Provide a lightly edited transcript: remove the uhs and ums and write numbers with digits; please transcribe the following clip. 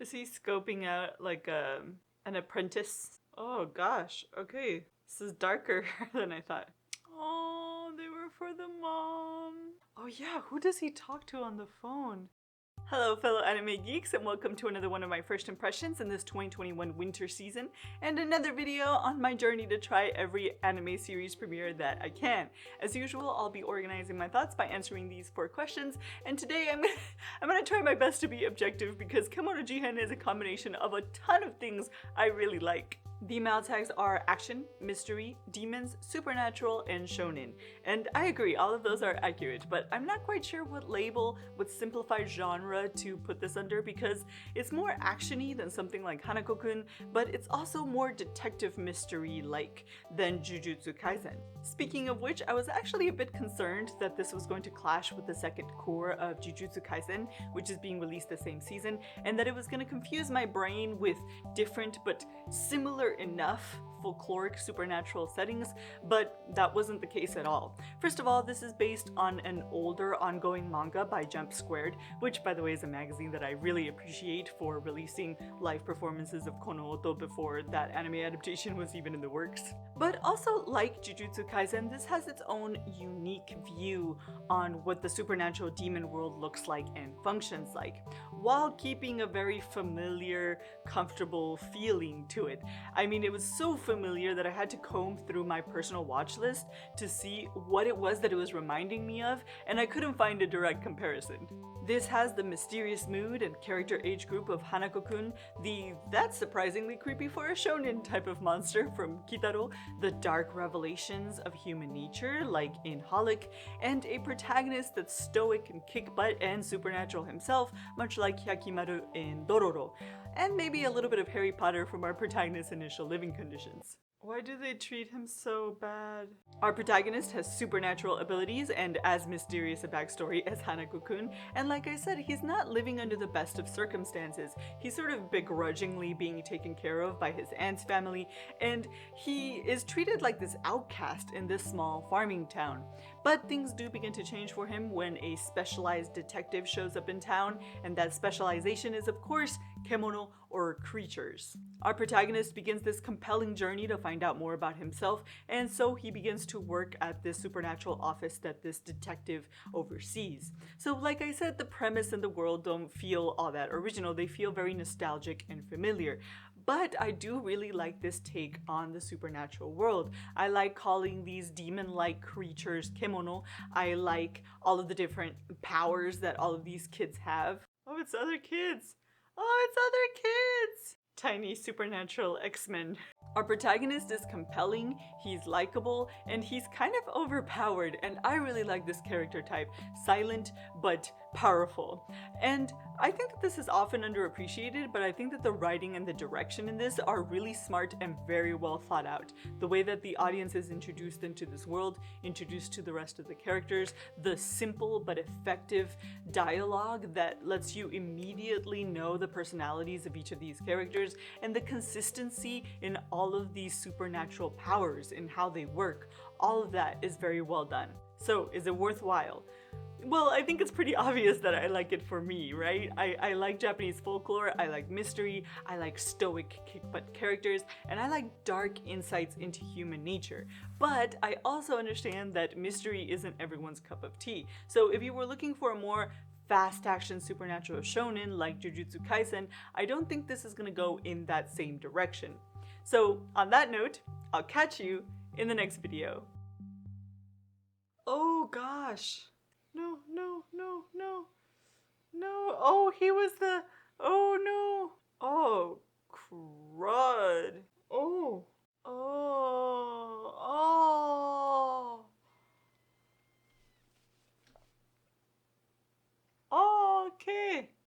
Is he scoping out like an apprentice? Oh gosh, okay. This is darker than I thought. Oh, they were for the mom. Oh yeah, who does he talk to on the phone? Hello fellow anime geeks, and welcome to another one of my first impressions in this 2021 winter season, and another video on my journey to try every anime series premiere that I can. As usual, I'll be organizing my thoughts by answering these 4 questions, and today I'm gonna try my best to be objective because Kemono Jihen is a combination of a ton of things I really like. The male tags are action, mystery, demons, supernatural, and shounen. And I agree, all of those are accurate, but I'm not quite sure what label, what simplified genre to put this under because it's more actiony than something like Hanako-kun, but it's also more detective mystery-like than Jujutsu Kaisen. Speaking of which, I was actually a bit concerned that this was going to clash with the second core of Jujutsu Kaisen, which is being released the same season, and that it was going to confuse my brain with different but similar enough folkloric supernatural settings, but that wasn't the case at all. First of all, this is based on an older ongoing manga by Jump Squared, which by the way is a magazine that I really appreciate for releasing live performances of Kono Oto before that anime adaptation was even in the works. But also, like Jujutsu Kaisen, this has its own unique view on what the supernatural demon world looks like and functions like, while keeping a very familiar, comfortable feeling to it. I mean, it was so familiar that I had to comb through my personal watch list to see what it was that it was reminding me of, and I couldn't find a direct comparison. This has the mysterious mood and character age group of Hanako-kun, the "that's surprisingly creepy for a shounen" type of monster from Kitarou, the dark revelations of human nature like in xxxHOLiC, and a protagonist that's stoic and kick butt and supernatural himself, much like Hyakimaru in Dororo, and maybe a little bit of Harry Potter from our protagonist's initial living conditions. Why do they treat him so bad? Our protagonist has supernatural abilities and as mysterious a backstory as Hanako-kun, and like I said, he's not living under the best of circumstances. He's sort of begrudgingly being taken care of by his aunt's family, and he is treated like this outcast in this small farming town. But things do begin to change for him when a specialized detective shows up in town, and that specialization is of course kemono, or creatures. Our protagonist begins this compelling journey to find out more about himself, and so he begins to work at this supernatural office that this detective oversees. So like I said, the premise and the world don't feel all that original, they feel very nostalgic and familiar. But I do really like this take on the supernatural world. I like calling these demon-like creatures kemono. I like all of the different powers that all of these kids have. Oh, it's other kids! Oh, it's other kids! Tiny supernatural X-Men. Our protagonist is compelling, he's likable, and he's kind of overpowered, and I really like this character type. Silent, but powerful. And I think that this is often underappreciated, but I think that the writing and the direction in this are really smart and very well thought out. The way that the audience is introduced into this world, introduced to the rest of the characters, the simple but effective dialogue that lets you immediately know the personalities of each of these characters, and the consistency in all of these supernatural powers and how they work. All of that is very well done. So, is it worthwhile? Well, I think it's pretty obvious that I like it for me, right? I like Japanese folklore, I like mystery, I like stoic kick-butt characters, and I like dark insights into human nature. But I also understand that mystery isn't everyone's cup of tea. So if you were looking for a more fast action supernatural shounen like Jujutsu Kaisen, I don't think this is gonna go in that same direction. So on that note, I'll catch you in the next video. Oh gosh. No, no, no, no, no. Oh, he was the, oh no. Oh, crud. Oh, oh.